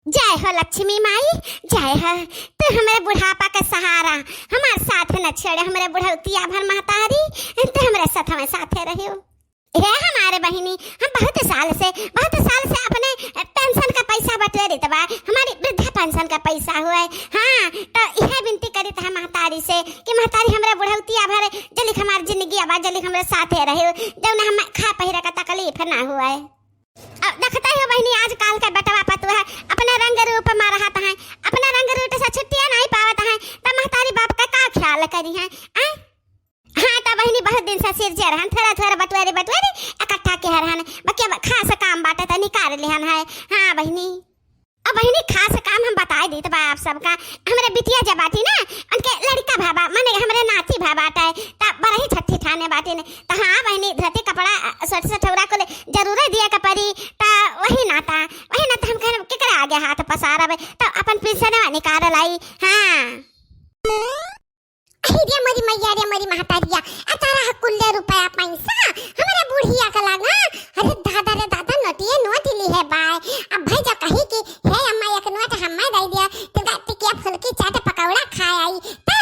जय हो लक्ष्मी माई, जय हो। तू हमारे बुढ़ापा का सहारा, हमारे साथ न छोड़े। हमारे बुढ़ौतिया भर महतारी तू हमारे साथ हमें साथे रहियो। हे हमारे बहिनी, हम बहुत साल से अपने पेंशन का पैसा बटवे रही बा। हमारी वृद्धा पेंशन का पैसा हुआ है। हाँ, तो यह विनती करी था महतारी से कि महतारी हमारे बुढ़ौतिया भर जल्दी हमारी जिंदगी आबाद जल्दी हमारे साथे रहियो, जब हम खा पहिरा का तकलीफ ना हुआ है। अब देखता है बहनी, आजकल का बेटवा पतवा अपना रंग रूप में रहता है, अपना रंग रूप से छुट्टियां नहीं पावत है, तो महतारी बाप का ख्याल करी है। हाँ तो बहनी बहुत दिन से सिर जे रहन, थोड़ा बटवारी इकट्ठा के रहन, बाकी खास काम बाटे तो निकाल लिहन है। हाँ बहनी, अब बहनी खास काम हम बता दी बा आप सबका। हमारे बिटिया जब बाटी ना, उनके लड़का भाबा माने हमारे नाती भाबाटा है, तब बड़ा ही छठी ठाने बाटी ने। तो हाँ बहनी, धोती कपड़ा सोट से ठौरा को जरूर दिया का परी, तो वही ना हम कह केकरा आगे हाथ पसारब, तो अपन पेंशन निकाल लाई। हाँ अरे मोरी मैया रे मोरी महतारिया, अतारा कुल्ले रुपया पैसा हमारे बुढ़िया का लगा। अरे दादा रे दादा, नोटिए नोट ली है बाय। अब भाई जा कही कि हे अम्मा एक नोट हम्मा दे दिया, तो टिकिया फुलकी चाट पकौड़ा खाए आई, तो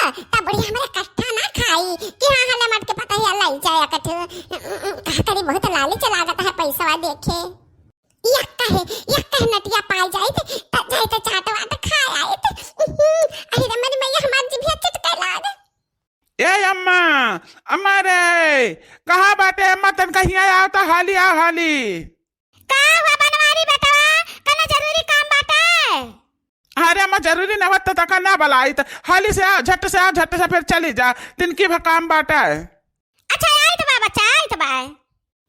बुढ़िया हमारे कट्ठा ना खाई कि हाँ हले मट के पता ही लाई जाए कठ। कहा करी बहुत लालच लागत है पैसा देखे। यक्का है नटिया पाई जाए तो चाट वाट खाए आए। अरे मेरी मैया हमारी जिभे चटके लाग। ए अम्मा, अम्मा रे कहाँ बाटे अम्मा? तन कहीं आया तो हाली आ हाली। का हुआ बनवारी बेटवा, कना जरूरी काम बाटे? अरे अम्मा जरूरी न होता तो ना बलाई, तो हाली से आ, झट से फिर चली जा, तिनकी भी काम बाटा है। अच्छा आई तो बा बच्चा, आई तो बा।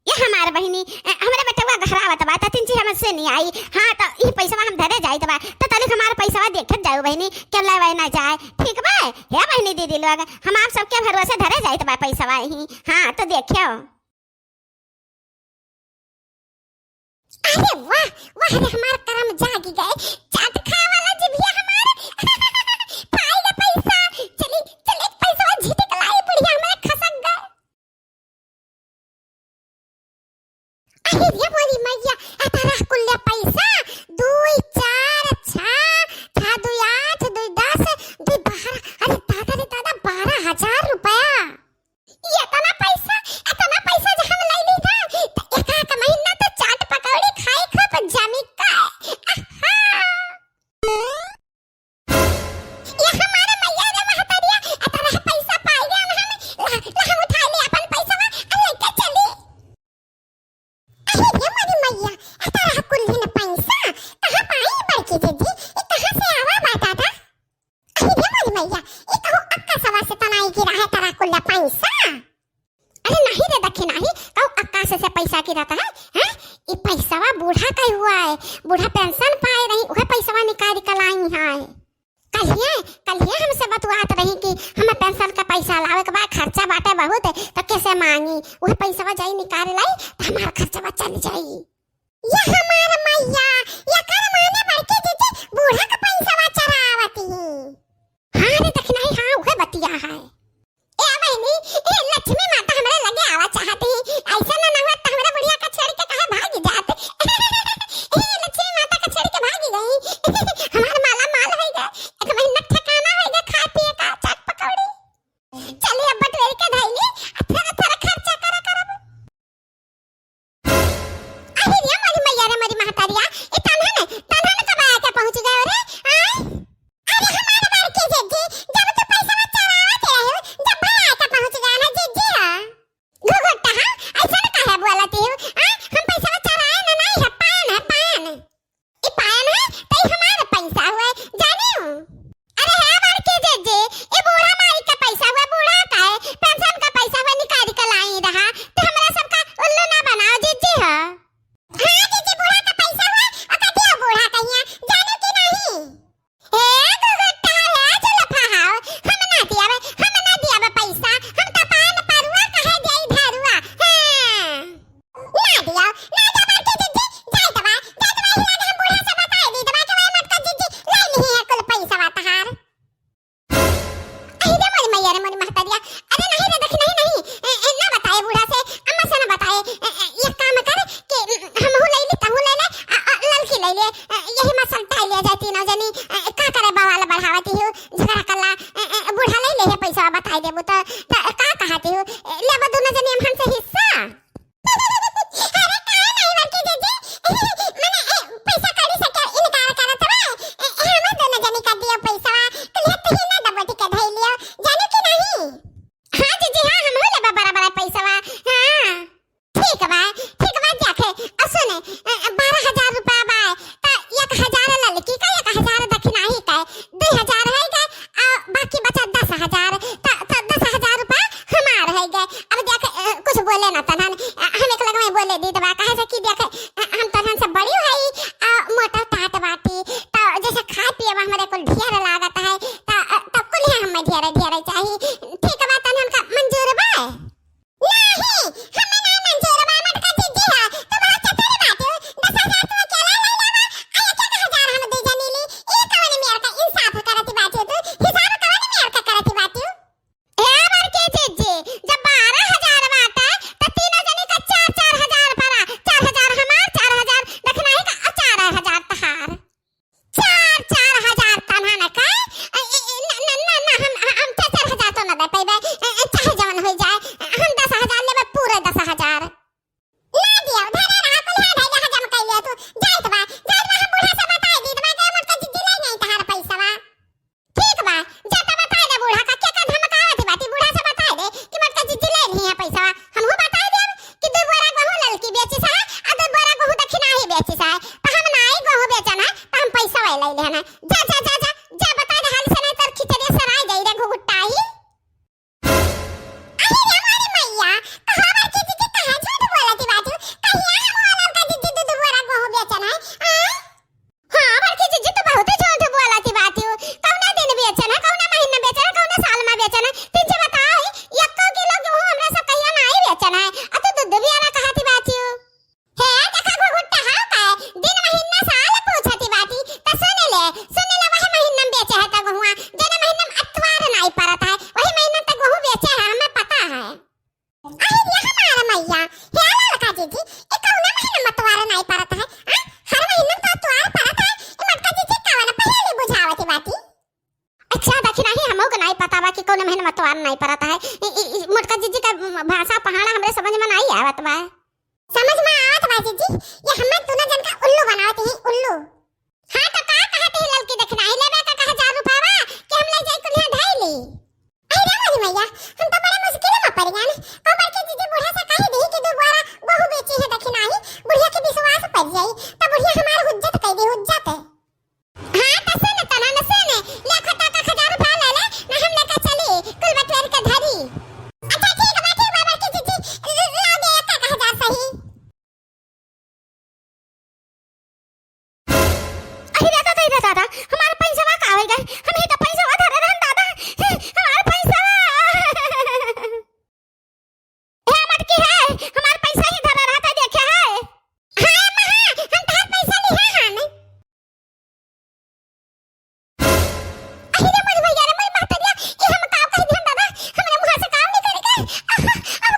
ये हमारे बहिनी हमारे बेटवा घरावत बा, त तिन चीज हमसे नहीं आई। हाँ तो ये पैसा हम धरे जाई तो बा, तो तले हमारा पैसा देखत जाओ बहिनी, के लेवे ना जाए। ठीक बा हे बहिनी दीदी लोग, हम आप सबके भरोसे धरे जाई तो बा पैसा ही। हाँ तो देखियो। अरे वाह वाह रे, हमार कर्म जागी गए, चाट खाए वाला जिभिया हमारे पाएगा पैसा। चली पैसा झिटक लाई, बुढ़िया हमारे खसक गए। अरे ये मोरी मैया, अतारा कुल्ले पैसा 2 4 6 था 2 8 2 10 2 12। अरे दादा रे दादा, 12,000 रुपया। ये इतना पैसा जो हम लाई ली था, तो एक महीना तो चाट पकौड़ी खाई खप जमी का। ये हमारे मैया रे महतारिया, अतारा पैसा पाई गया हम हम उठा ले अपन पैसा लेके चली। अरे ये मोरी मैया, अतारा कुल्ली ने पैसा कहां पाई बड़की दीदी? ये कहां से आवा बाता था? अरे ये मोरी मैया, ये कहूं अक्का सवा से तनाई गिरा है तारा कुल्ला पैसा। अरे नहीं रे दखी नहीं, कहूं अक्का से पैसा गिराता है। हैं ये पैसावा बूढ़ा का हुआ है, बूढ़ा पेंशन पाए रही, वह पैसावा निकाल के लाई है। कलिए हमसे बतवात रही कि हमें पेंशन का पैसा लावे के बाद खर्चा बाटे बहुत है, तो कैसे मांगी? वह पैसा जाई निकाल लाई तो हमारा खर्चा चल जाई। ये हमारा मैया, ये कर माने बड़की दीदी बूढ़ा का पैसा चरावती। हाँ रे देख नहीं, हाँ वह बतिया है। ए बहनी, ए लक्ष्मी माता हमारे लगे आवा चाहती, ऐसा ना हुआ तो हमारा बुढ़िया का छोड़ के कहां भाग जाते। ए लक्ष्मी माता का छोड़ के भागी गई, हमारा माला माल हो गया, एक महीना ठिकाना हो गया खा पिए का चाट पकौड़ी। चलिए अब बटवेरी के धैली थोड़ा खर्चा करब। अरे ये मोरी मैया रे मोरी महतारिया, ये तन्हा ने कब आया के पहुंच गए रे? आई अरे हमारे बार की जीजी, जब तो पैसा चरावत रहे, जब भाई आके पहुंच गया ना जीजी घुघुट्टा। हाँ ऐसा ना कहे बोलती हूँ। हम पैसा चराए ना, नहीं है पान, ये पान है तो हमारे दोनों जनी का करे बवाल बढ़ावती हो झगड़ा कला बूढ़ा ले ले पैसा बताई देबो तो का कहती हो लेबो दोनों जनी हम से हिस्सा अरे काहे नहीं बरके जीजी माने पैसा काढ़ी सके इनकार करत बा हम दोनों जनी का दियो पैसा कलियत ही ना डबटी के धई लियो जानो कि नहीं हां जीजी हां हम लेबा बड़ा पैसा हां ठीक बा जाके असुने 12,000 रुपया बा त 1,000 लड़की का 1,000 दक्षिणा ही का 2,000 है का बाकी बचा 10,000 त 10,000 रुपया हमार है गए अब देख कुछ बोले ना तनन हम एक लगमे बोले दी दबा कहे से कि देख हम तनन से बड़ी है मोटा टाट बाटी त जैसे खा पिए हमारे को ढेर लागत है तब कुल हम ढेर चाहिए ठीक बा तनन का मंजूर बा नहीं हमें ना मंजूर बा मटका जीजी है तुम्हारा चतुर बात है 10,000 तुम अकेला ले लेबा आ 1,000 हम दे जानी ली ये कवन मेर का इंसाफ करती बात है तू हिसाब कवन मेर का करती बात है ए बार के जीजी जब 12,000 बाटा त तीनों जनी का 4,000 पड़ा 4,000 हमार 4,000 दक्षिणा ही का 4,000 तहार 4,000 तना न का हम 4,000 तो न दे पैबे चाहे जवन हो जाए हम 10,000 लेबे पूरे 10,000 ना दियो धरे रहा कुल है ढाई जम कई लिया तू जाइत बा हम बूढ़ा से बताई दी दबा के मोट का जिद्दी ले नहीं तहार पैसा बा ठीक बा जाता बताई दे बूढ़ा का के धमकावत बाती बूढ़ा से बताई दे कि मोट का जिद्दी ले नहीं है पैसा हमहु बताई देब कि 2 बोरा गहूं ललकी बेची सा आ 2 बोरा गहूं दक्षिणा ही बेची सा त हम नाई गहूं बेचना त हम पैसा ले लेना जा बता दे हाल से नहीं तर खिचड़े सराय गई रे घुगुटाई अरे हमारी मैया कहां की जीजी कहां झूठ बोलती बात कहिया हम वाला का जीजी 2 बोरा गहूं बेचना है हां बड़की जीजी तो बहुत झूठ बोलती बात कौना दिन बेचना कौना महीना बेचना कौना साल में बेचना तीन से बताओ 1 किलो गहूं हमरा से कहिया नहीं बेचना है आ तो दूध भी आना कहती बात हे देखा घुगुट्टा हां का दिन महीना साल पूछती बाती त सुन ले वही महीना में बेचे है त गहुआ जने महीना में अतवार नहीं पड़ता है वही महीना तक गहूं बेचे है हमें पता है अरे ये हमारा मैया हे लड़का जीजी ए कौना महीना में अतवार नहीं पड़ता है हर महीना तो अतवार पड़ता है ए मटका जीजी कवन पहले बुझावती बाती अच्छा दक्षिणा ही हमो को नहीं पता बा कि कौन महीना में अतवार नहीं पड़ता है मटका जीजी का भाषा पहाड़ा हमरे समझ में नहीं आवत बा समझ में आवत बा जीजी ये हमें दोनों जन का उल्लू बनावत ही उल्लू हां तो का कहते ललकी दक्षिणा ही लेबे का 1,000 रुपया बा कि हम ले जाई कुल्हा ढाई ली अरे वाली मैया हम तो बड़े मुश्किल में पड़ गए को बड़के जीजी बूढ़ा से कह दी कि 2 बोरा गहूं बेची है दक्षिणा ही बुढ़िया के विश्वास पड़ जाई त बुढ़िया हमार हुज्जत कह दी हुज्जत हां त सुन तना न सुन ले खता का 1,000 रुपया ले ना हम लेके चली कुल बटवेर के धरी अच्छा ठीक बा बड़के जीजी ला दे 1,000 सही अरे दादा हमारा पैसा का आवे गए हम ही तो पैसा धरे रहन दादा हमारा पैसा ए मटकी है हमारा पैसा ही धरा रहा था देखे है हां अम्मा हम तार पैसा ली है हां अरे मोर भैया रे मोर माता दिया ये हम काम कह दिया दादा हमरे मुंह से काम नहीं करेगा अब